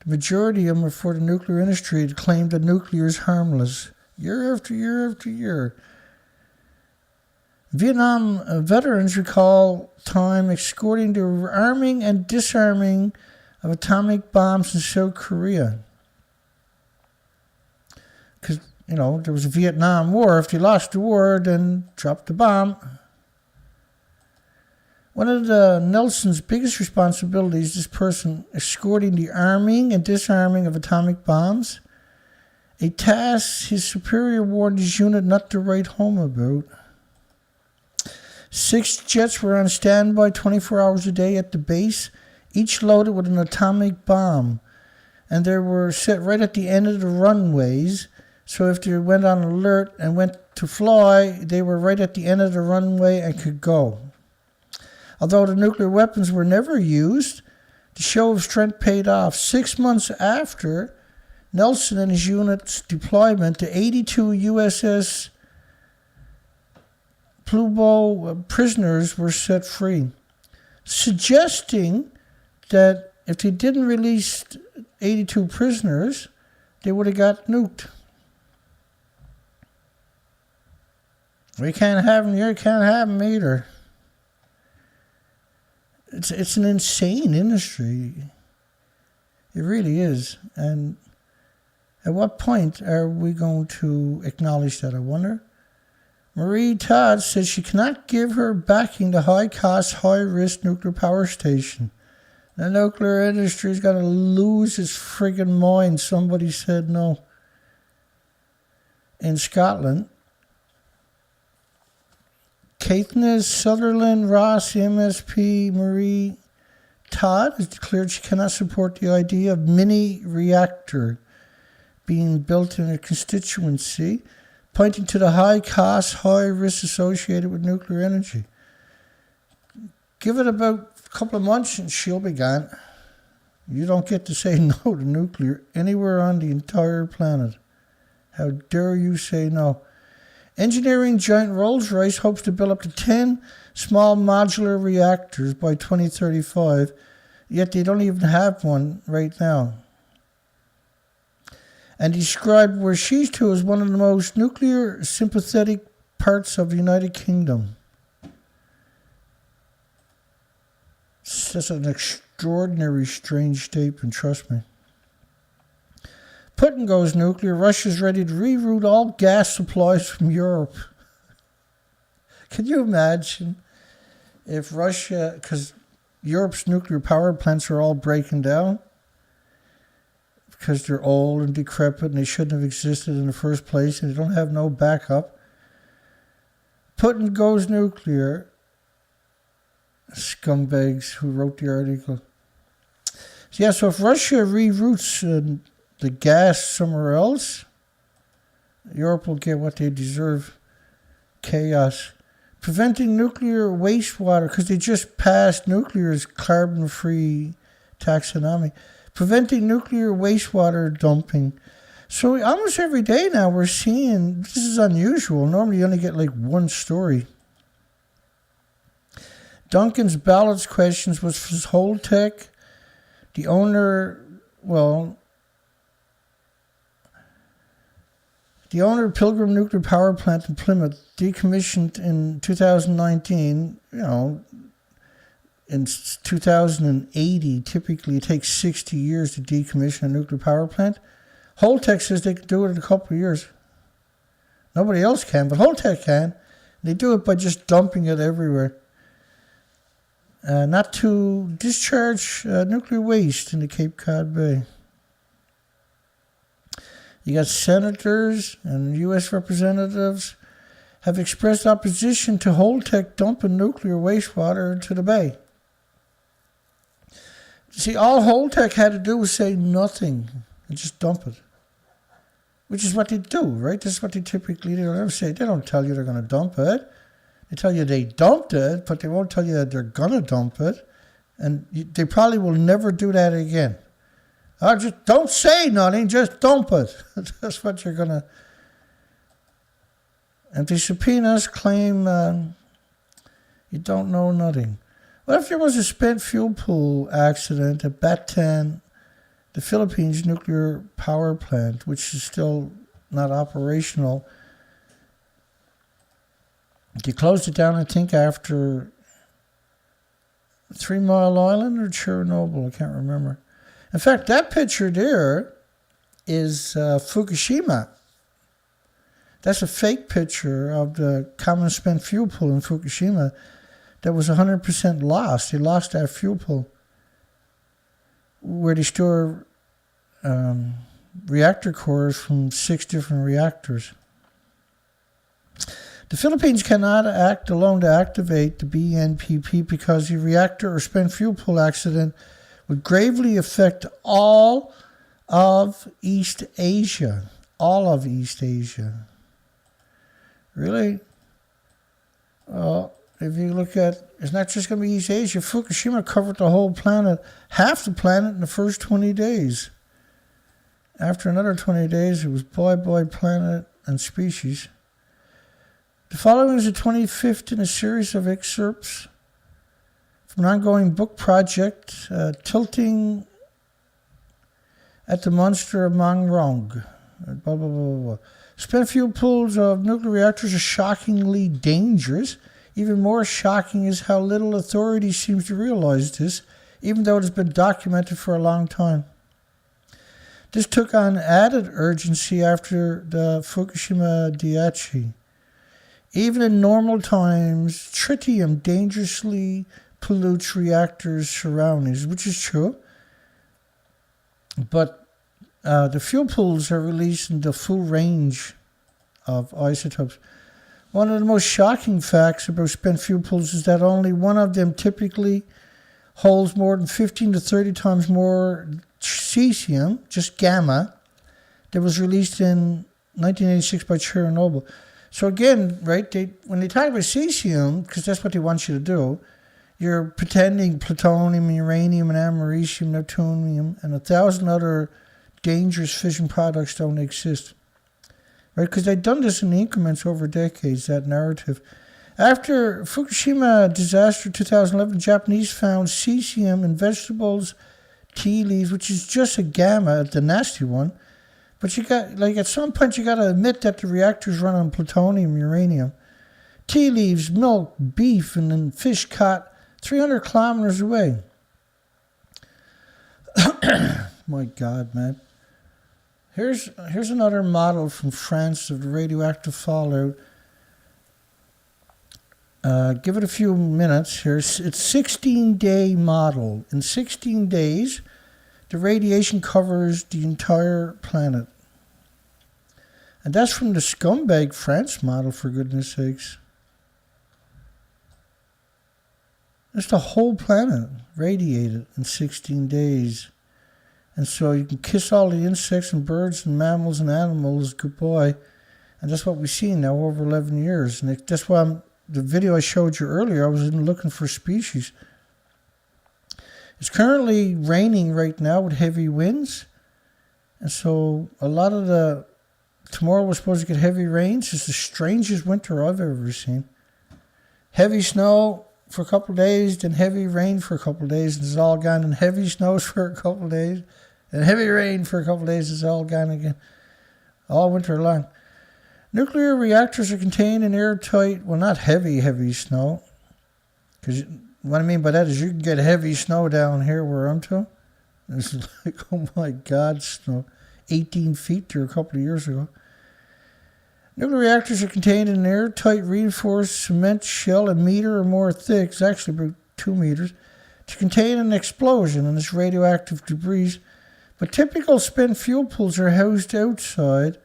The majority of them are for the nuclear industry to claim that nuclear is harmless. Year after year after year. Vietnam veterans recall time escorting the arming and disarming of atomic bombs in South Korea. Because, there was a Vietnam War. If they lost the war, then drop the bomb. One of Nelson's biggest responsibilities, this person escorting the arming and disarming of atomic bombs, a task his superior warned his unit not to write home about. 6 jets were on standby 24 hours a day at the base, each loaded with an atomic bomb. And they were set right at the end of the runways, so if they went on alert and went to fly, they were right at the end of the runway and could go. Although the nuclear weapons were never used, The show of strength paid off. 6 months after Nelson and his unit's deployment, the 82 USS Pluto prisoners were set free, suggesting that if they didn't release 82 prisoners, they would have got nuked. We can't have them, you can't have them either. It's an insane industry. It really is. And at what point are we going to acknowledge that, I wonder? Marie Todd says she cannot give her backing to high-cost, high-risk nuclear power station. The nuclear industry is going to lose its friggin' mind. Somebody said no. In Scotland, Caithness Sutherland Ross MSP Marie Todd has declared she cannot support the idea of mini reactor being built in a constituency, pointing to the high cost, high risk associated with nuclear energy. Give it about a couple of months and she'll be gone. You don't get to say no to nuclear anywhere on the entire planet. How dare you say no? Engineering giant Rolls-Royce hopes to build up to 10 small modular reactors by 2035, yet they don't even have one right now. And described where she's to as one of the most nuclear sympathetic parts of the United Kingdom. That's an extraordinary, strange statement, trust me. Putin goes nuclear. Russia's ready to reroute all gas supplies from Europe. Can you imagine if Russia, because Europe's nuclear power plants are all breaking down because they're old and decrepit and they shouldn't have existed in the first place and they don't have no backup. Putin goes nuclear. Scumbags who wrote the article. Yeah, so if Russia reroutes the gas somewhere else, Europe will get what they deserve. Chaos. Preventing nuclear wastewater, because they just passed nuclear's carbon-free taxonomy. Preventing nuclear wastewater dumping. So almost every day now we're seeing, this is unusual, normally you only get like one story. Duncan's ballots questions was for Holtec. The owner of Pilgrim Nuclear Power Plant in Plymouth, decommissioned in 2019, in 2080, typically it takes 60 years to decommission a nuclear power plant. Holtec says they can do it in a couple of years. Nobody else can, but Holtec can. They do it by just dumping it everywhere. Not to discharge nuclear waste in the Cape Cod Bay. You got senators and U.S. representatives have expressed opposition to Holtec dumping nuclear wastewater into the bay. See, all Holtec had to do was say nothing and just dump it. Which is what they do, right? This is what they typically do. They don't say, they don't tell you they're going to dump it. They tell you they dumped it, but they won't tell you that they're going to dump it. And they probably will never do that again. Just don't say nothing, just dump it. That's what you're going to... And the subpoenas claim you don't know nothing. What if there was a spent fuel pool accident at Batan, the Philippines nuclear power plant, which is still not operational? They closed it down, I think, after 3 Mile Island or Chernobyl, I can't remember. In fact, that picture there is Fukushima. That's a fake picture of the common spent fuel pool in Fukushima that was 100% lost. They lost that fuel pool where they store reactor cores from 6 different reactors. The Philippines cannot act alone to activate the BNPP because the reactor or spent fuel pool accident would gravely affect all of East Asia. All of East Asia. Really? if you look at, it's not just going to be East Asia. Fukushima covered the whole planet, half the planet in the first 20 days. After another 20 days, it was bye-bye planet and species. The following is the 25th in a series of excerpts from an ongoing book project, Tilting at the Monster of Mangrong. Blah, blah, blah, blah. Spent fuel pools of nuclear reactors are shockingly dangerous. Even more shocking is how little authority seems to realize this, even though it has been documented for a long time. This took on added urgency after the Fukushima discharge. Even in normal times, tritium dangerously pollutes reactors' surroundings, which is true. But the fuel pools are releasing the full range of isotopes. One of the most shocking facts about spent fuel pools is that only one of them typically holds more than 15 to 30 times more cesium, just gamma, that was released in 1986 by Chernobyl. So again, right, when they talk about cesium, because that's what they want you to do, you're pretending plutonium, uranium, and americium, neptunium, and 1,000 other dangerous fission products don't exist. Right, because they've done this in increments over decades, that narrative. After Fukushima disaster 2011, the Japanese found cesium in vegetables, tea leaves, which is just a gamma, the nasty one. But you got, like, at some point you got to admit that the reactors run on plutonium, uranium. Tea leaves, milk, beef, and then fish caught 300 kilometers away. My God, man. Here's another model from France of the radioactive fallout. Give it a few minutes here. It's 16-day model. In 16 days, the radiation covers the entire planet. And that's from the scumbag France model, for goodness sakes. That's the whole planet radiated in 16 days. And so you can kiss all the insects and birds and mammals and animals goodbye. And that's what we've seen now over 11 years. And that's why the video I showed you earlier, I was looking for species. It's currently raining right now with heavy winds. And so a lot of tomorrow we're supposed to get heavy rains. It's the strangest winter I've ever seen. Heavy snow for a couple of days, then heavy rain for a couple of days, and it's all gone. And heavy snows for a couple of days, and heavy rain for a couple of days, it's all gone again. All winter long. Nuclear reactors are contained in airtight, well, not heavy snow. Because what I mean by that is you can get heavy snow down here where I'm to. It's like, oh my God, snow. 18 feet there a couple of years ago. Nuclear reactors are contained in an airtight reinforced cement shell a meter or more thick, it's actually about 2 meters, to contain an explosion and its radioactive debris. But typical spent fuel pools are housed outside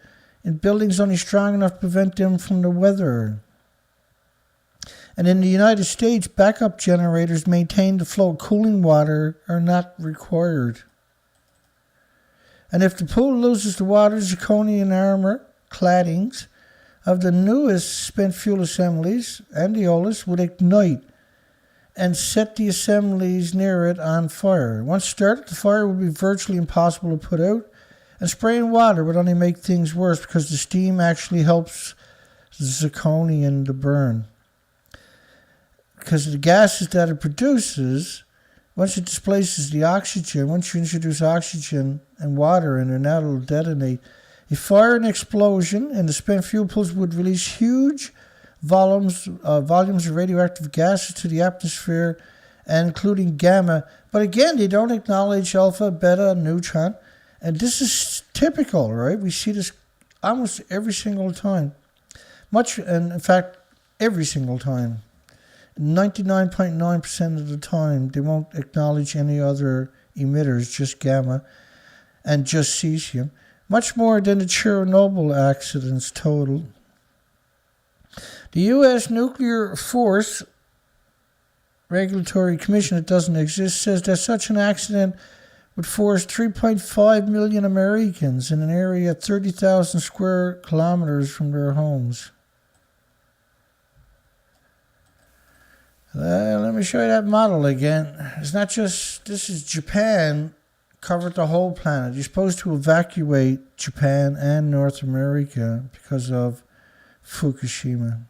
in buildings only strong enough to prevent them from the weather. And in the United States, backup generators maintain the flow of cooling water are not required. And if the pool loses the water, zirconium armor claddings of the newest spent fuel assemblies and the oldest would ignite and set the assemblies near it on fire. Once started, the fire would be virtually impossible to put out, and spraying water would only make things worse because the steam actually helps the zirconium to burn. Because the gases that it produces, once it displaces the oxygen, once you introduce oxygen and water in it, that'll detonate. A fire and explosion in the spent fuel pools would release huge volumes of radioactive gases to the atmosphere, and including gamma. But again, they don't acknowledge alpha, beta, and neutron. And this is typical, right? We see this almost every single time. And in fact, every single time. 99.9% of the time, they won't acknowledge any other emitters, just gamma and just cesium. Much more than the Chernobyl accidents total. The U.S. Nuclear Force Regulatory Commission, that doesn't exist, says that such an accident would force 3.5 million Americans in an area 30,000 square kilometers from their homes. Let me show you that model again. It's not just, this is Japan, covered the whole planet. You're supposed to evacuate Japan and North America because of Fukushima.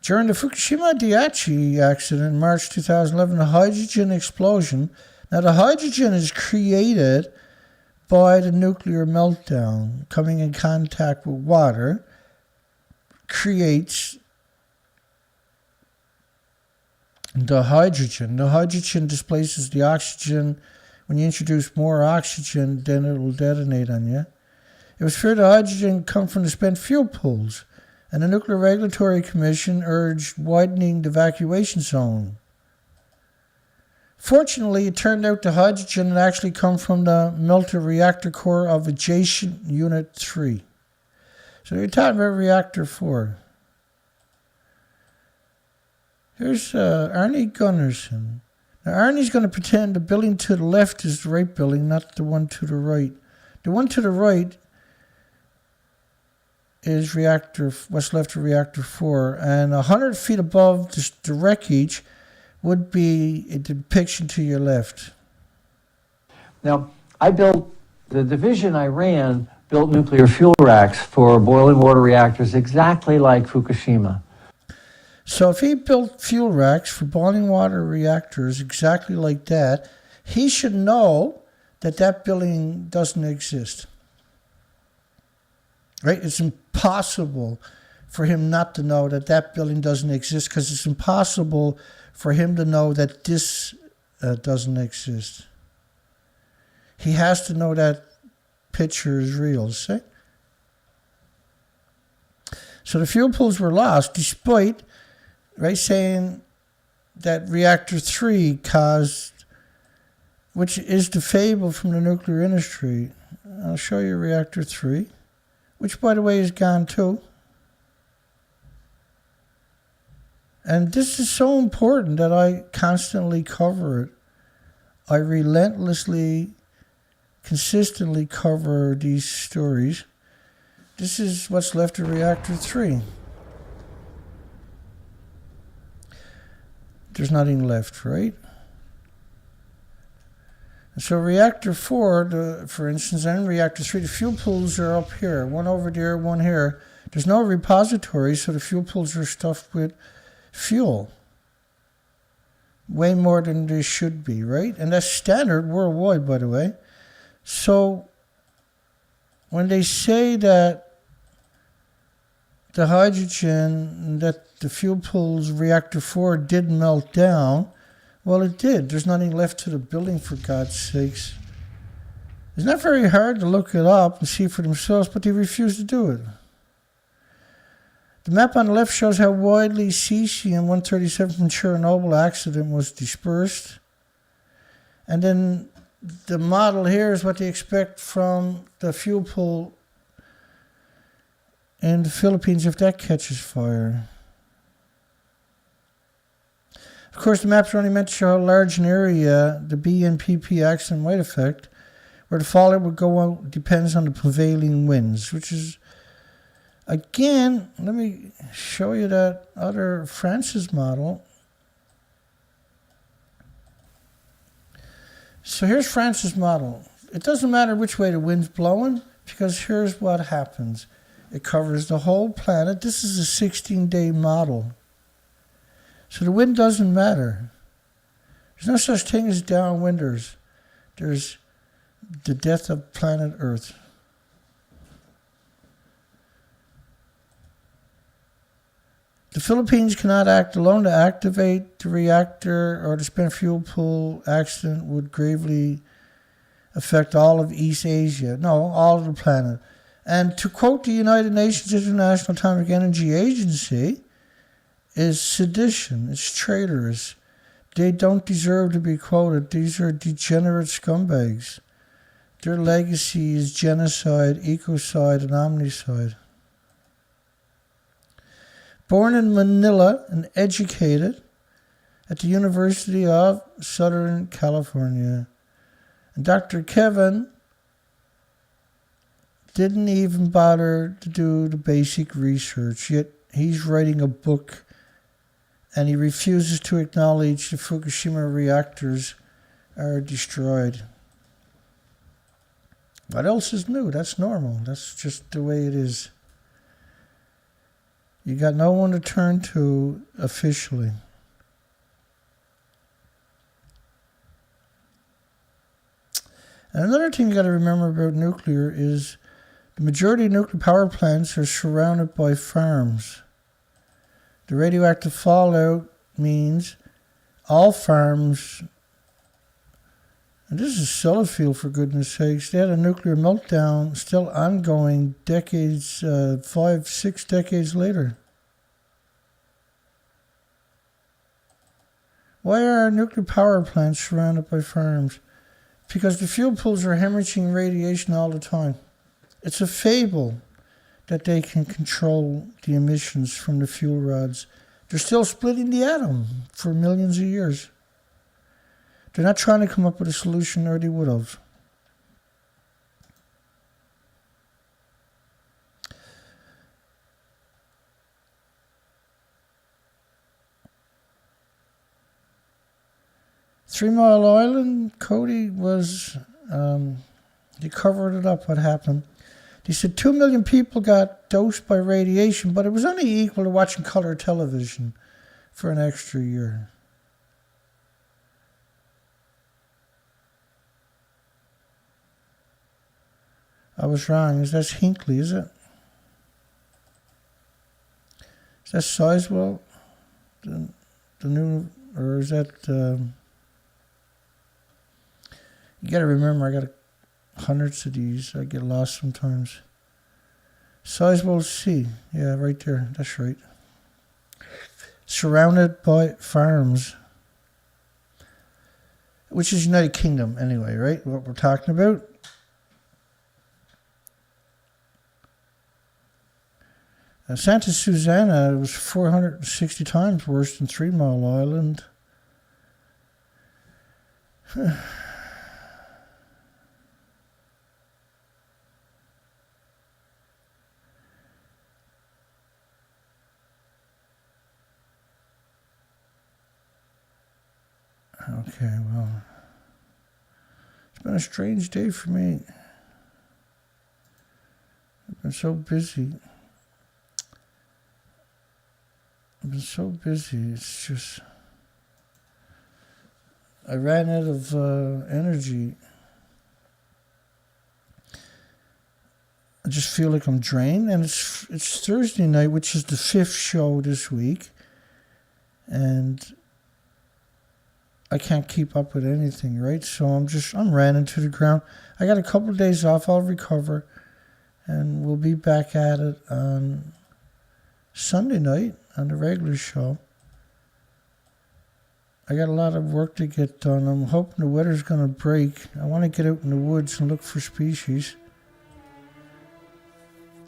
During the Fukushima Daiichi accident in March 2011, the hydrogen explosion. Now, the hydrogen is created by the nuclear meltdown. Coming in contact with water creates the hydrogen. The hydrogen displaces the oxygen. When you introduce more oxygen, then it will detonate on you. It was feared the hydrogen come from the spent fuel pools, and the Nuclear Regulatory Commission urged widening the evacuation zone. Fortunately, it turned out the hydrogen had actually come from the melted reactor core of adjacent Unit 3. So you're talking about Reactor 4. Here's Arnie Gunnarsson. Now, Arnie's going to pretend the building to the left is the right building, not the one to the right. The one to the right is what's left of Reactor 4, and 100 feet above the wreckage would be a depiction to your left. Now, the division I ran built nuclear fuel racks for boiling water reactors exactly like Fukushima. So if he built fuel racks for boiling water reactors exactly like that, he should know that that building doesn't exist. Right? It's impossible for him not to know that that building doesn't exist, because it's impossible for him to know that this doesn't exist. He has to know that picture is real, see? So the fuel pools were lost despite, right, saying that Reactor 3 caused, which is the fable from the nuclear industry. I'll show you Reactor 3, which, by the way, is gone too. And this is so important that I constantly cover it. I relentlessly, consistently cover these stories. This is what's left of Reactor 3. There's nothing left, right? And so Reactor 4, for instance, and Reactor 3, the fuel pools are up here. One over there, one here. There's no repository, so the fuel pools are stuffed with fuel. Way more than they should be, right? And that's standard worldwide, by the way. So when they say that the hydrogen, that the fuel pools Reactor 4 did melt down, well, it did. There's nothing left to the building, for God's sakes. It's not very hard to look it up and see for themselves, but they refuse to do it. The map on the left shows how widely cesium-137 from Chernobyl accident was dispersed. And then the model here is what they expect from the fuel pool in the Philippines if that catches fire. Of course, the maps are only meant to show how large an area the BNPP accident might affect. Where the fallout would go out depends on the prevailing winds, which is, again, let me show you that other France's model. So here's France's model. It doesn't matter which way the wind's blowing, because here's what happens. It covers the whole planet. This is a 16-day model. So the wind doesn't matter. There's no such thing as downwinders. There's the death of planet Earth. The Philippines cannot act alone. To activate the reactor or the spent fuel pool accident would gravely affect all of East Asia. No, all of the planet. And to quote the United Nations International Atomic Energy Agency, is sedition, it's traitors. They don't deserve to be quoted. These are degenerate scumbags. Their legacy is genocide, ecocide, and omnicide. Born in Manila and educated at the University of Southern California. And Dr. Kevin didn't even bother to do the basic research, yet he's writing a book And he refuses to acknowledge the Fukushima reactors are destroyed. What else is new? That's normal. That's just the way it is. You got no one to turn to officially. And another thing you got to remember about nuclear is the majority of nuclear power plants are surrounded by farms. The radioactive fallout means all farms, and this is Sellafield for goodness sakes, they had a nuclear meltdown still ongoing decades, 5, 6 decades later. Why are nuclear power plants surrounded by farms? Because the fuel pools are hemorrhaging radiation all the time. It's a fable that they can control the emissions from the fuel rods. They're still splitting the atom for millions of years. They're not trying to come up with a solution, or they would have. Three Mile Island, Cody was, he covered it up, what happened. He said 2 million people got dosed by radiation, but it was only equal to watching color television for an extra year. I was wrong. That's Hinkley, is it? Is that Sizewell? The new, or is that... you got to remember, I got hundreds of these. I get lost sometimes. Sizewell C. Yeah, right there. That's right. Surrounded by farms. Which is United Kingdom anyway, right? What we're talking about. Santa Susana was 460 times worse than 3 Mile Island. Okay, well, it's been a strange day for me. I've been so busy. It's just, I ran out of energy. I just feel like I'm drained, and it's Thursday night, which is the 5th show this week, and I can't keep up with anything, right? So I'm ran into the ground. I got a couple of days off. I'll recover, and we'll be back at it on Sunday night on the regular show. I got a lot of work to get done. I'm hoping the weather's going to break. I want to get out in the woods and look for species.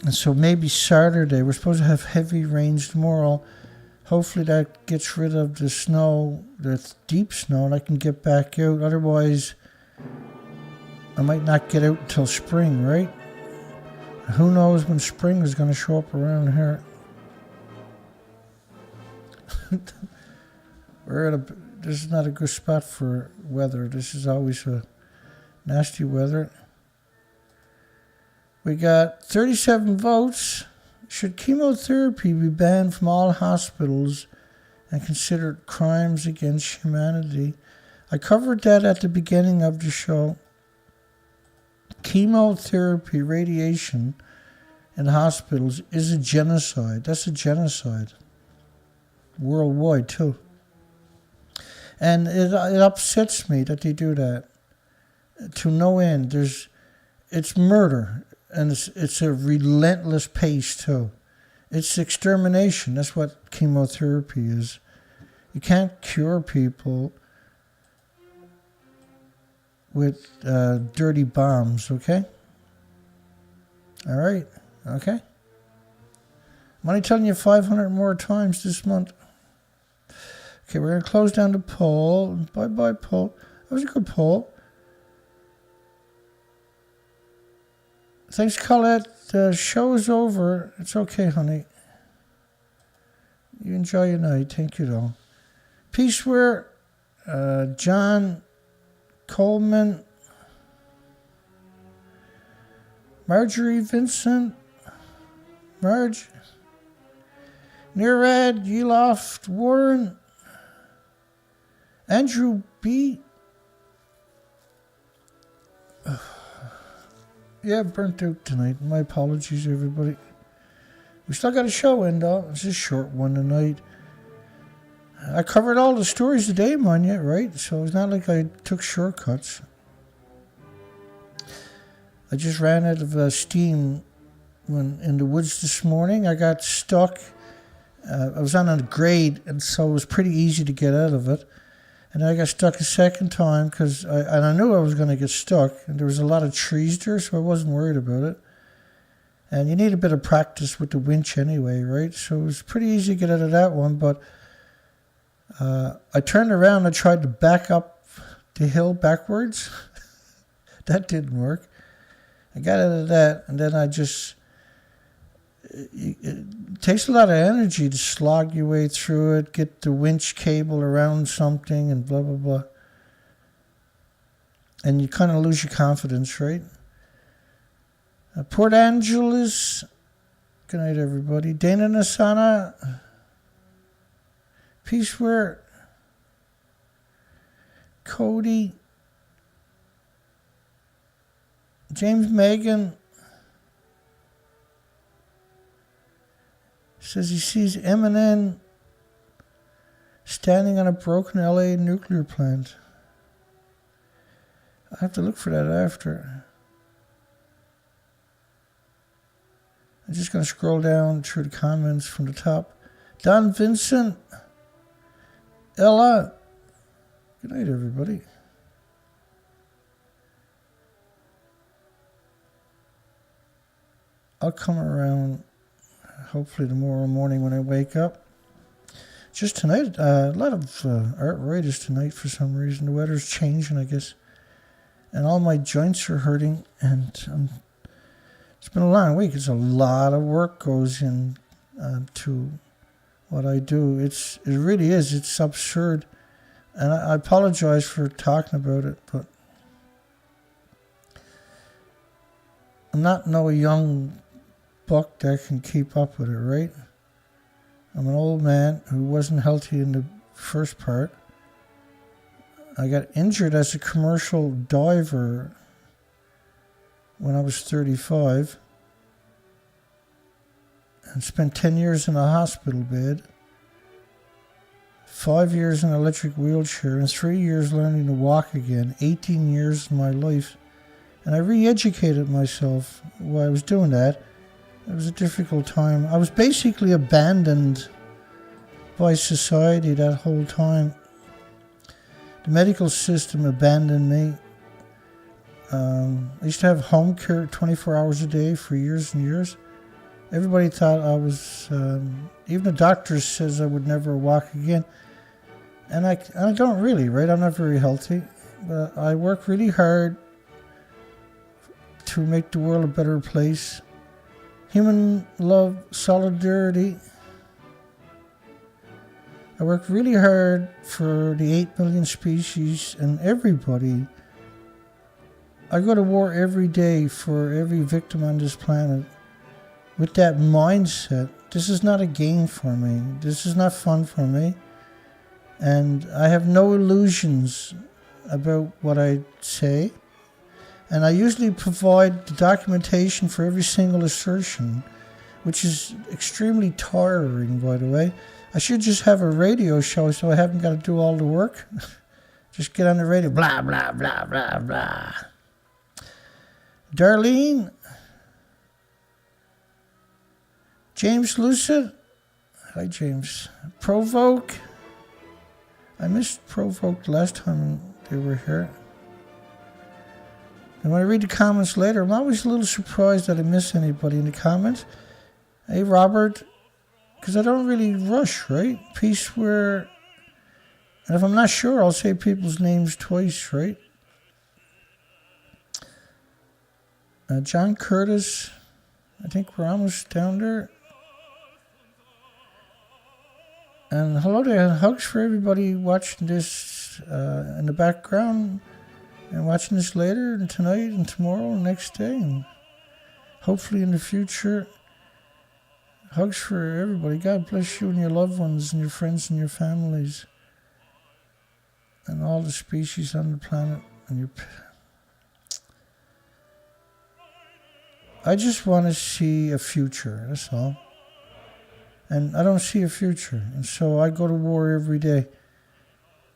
And so maybe Saturday, we're supposed to have heavy rains tomorrow. Hopefully that gets rid of the snow, the deep snow, and I can get back out. Otherwise, I might not get out until spring, right? Who knows when spring is going to show up around here. This is not a good spot for weather. This is always a nasty weather. We got 37 votes. Should chemotherapy be banned from all hospitals and considered crimes against humanity? I covered that at the beginning of the show. Chemotherapy, radiation in hospitals is a genocide. That's a genocide. Worldwide, too. And it upsets me that they do that. To no end. It's murder. And it's a relentless pace, too. It's extermination. That's what chemotherapy is. You can't cure people with dirty bombs, okay? All right, okay? I'm only telling you 500 more times this month. Okay, we're going to close down the poll. Bye-bye, poll. That was a good poll. Thanks, Colette. The show is over. It's okay, honey. You enjoy your night. Thank you, though. Peaceware, John Coleman, Marjorie Vincent, Marge, Nirad Yeloft Warren, Andrew B. Yeah, burnt out tonight. My apologies, everybody. We still got a show in, though. It's a short one tonight. I covered all the stories today, man, yet, right? So it's not like I took shortcuts. I just ran out of steam when in the woods this morning. I got stuck. I was on a grade, and so it was pretty easy to get out of it. And I got stuck a second time because I knew I was going to get stuck. And there was a lot of trees there, so I wasn't worried about it. And you need a bit of practice with the winch anyway, right? So it was pretty easy to get out of that one. But I turned around and tried to back up the hill backwards. That didn't work. I got out of that, and then I just... It takes a lot of energy to slog your way through it, get the winch cable around something, and blah, blah, blah. And you kind of lose your confidence, right? Port Angeles. Good night, everybody. Dana Nasana. Peaceware. Cody. James Megan. Says he sees Eminem standing on a broken LA nuclear plant. I have to look for that after. I'm just going to scroll down through the comments from the top. Don Vincent. Ella. Good night, everybody. I'll come around hopefully tomorrow morning when I wake up. Just tonight, a lot of arthritis tonight for some reason. The weather's changing, I guess. And all my joints are hurting. And it's been a long week. It's a lot of work goes in to what I do. It really is. It's absurd. And I apologize for talking about it, but I'm not no young buck that can keep up with it, right? I'm an old man who wasn't healthy in the first part. I got injured as a commercial diver when I was 35 and spent 10 years in a hospital bed, 5 years in an electric wheelchair, and 3 years learning to walk again, 18 years of my life. And I re-educated myself while I was doing that. It was a difficult time. I was basically abandoned by society that whole time. The medical system abandoned me. I used to have home care 24 hours a day for years and years. Everybody thought I was, even the doctor says I would never walk again. And I don't really, right? I'm not very healthy. But I work really hard to make the world a better place. Human love, solidarity. I work really hard for the 8 million species and everybody. I go to war every day for every victim on this planet with that mindset. This is not a game for me. This is not fun for me. And I have no illusions about what I say. And I usually provide the documentation for every single assertion, which is extremely tiring, by the way. I should just have a radio show so I haven't got to do all the work. Just get on the radio, blah, blah, blah, blah, blah. Darlene. James Lucid. Hi, James. Provoke. I missed Provoke last time they were here. And when I read the comments later, I'm always a little surprised that I miss anybody in the comments. Hey, Robert, because I don't really rush, right? Peace where... And if I'm not sure, I'll say people's names twice, right? John Curtis, I think we're almost down there. And hello there, hugs for everybody watching this in the background and watching this later and tonight and tomorrow and next day and hopefully in the future. Hugs for everybody. God bless you and your loved ones and your friends and your families and all the species on the planet and your... I just want to see a future, that's all. And I don't see a future. And so I go to war every day.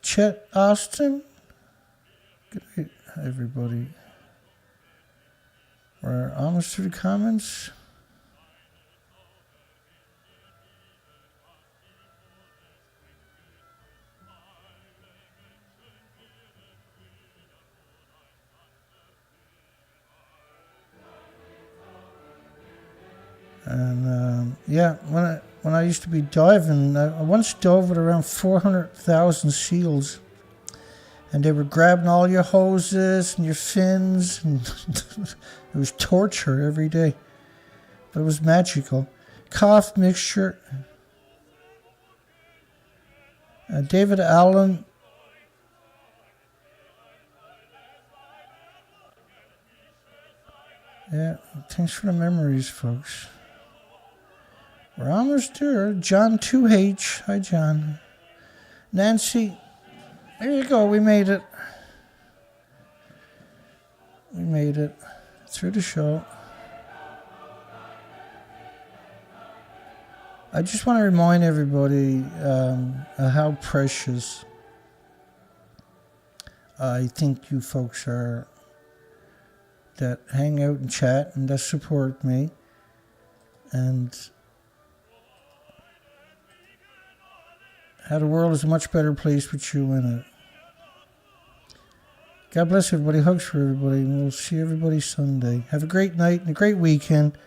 Chet Austin. Good night, everybody. We're almost through the comments. And yeah, when I used to be diving, I once dove with around 400,000 seals, and they were grabbing all your hoses and your fins, and it was torture every day, but it was magical. Cough mixture. David Allen. Yeah, thanks for the memories, folks. We're almost there. John 2H. Hi, John. Nancy. There you go. We made it. We made it through the show. I just want to remind everybody how precious I think you folks are that hang out and chat and that support me. And how the world is a much better place with you in it. God bless everybody. Hugs for everybody. And we'll see everybody Sunday. Have a great night and a great weekend.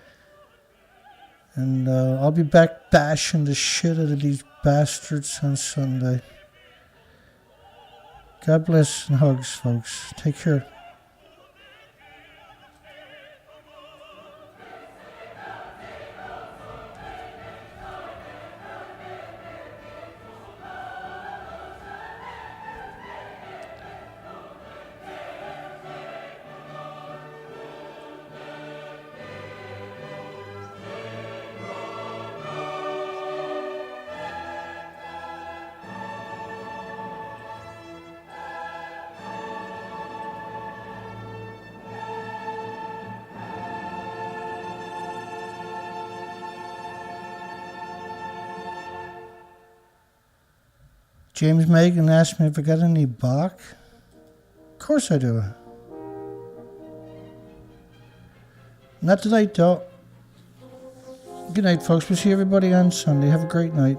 And I'll be back bashing the shit out of these bastards on Sunday. God bless and hugs, folks. Take care. James Megan asked me if I got any Bach. Of course I do. Not tonight, though. Good night, folks. We'll see everybody on Sunday. Have a great night.